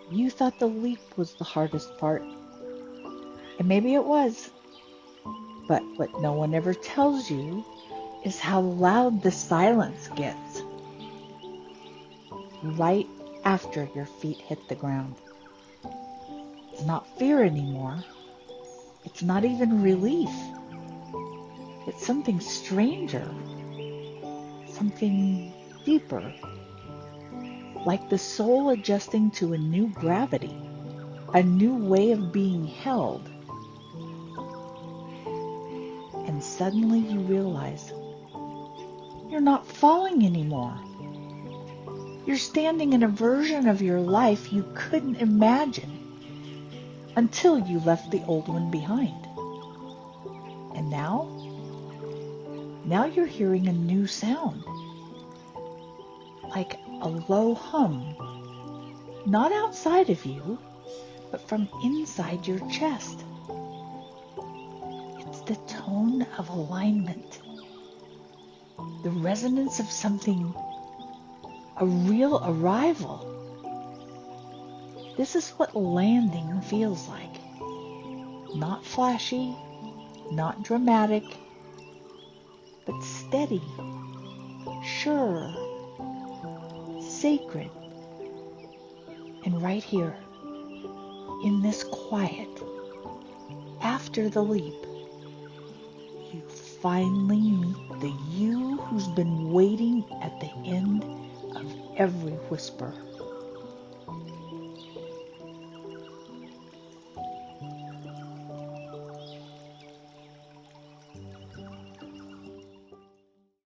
You thought the leap was the hardest part, and maybe it was, but what no one ever tells you is how loud the silence gets right after your feet hit the ground. It's not fear anymore. It's not even relief. It's something stranger, something deeper, like the soul adjusting to a new gravity, a new way of being held. And suddenly you realize you're not falling anymore. You're standing in a version of your life you couldn't imagine until you left the old one behind. And now you're hearing a new sound, like a low hum, not outside of you, but from inside your chest. It's the tone of alignment, the resonance of something, a real arrival. This is what landing feels like. Not flashy, not dramatic, but steady, sure, sacred. And right here, in this quiet, after the leap, you finally meet the you who's been waiting at the end of every whisper.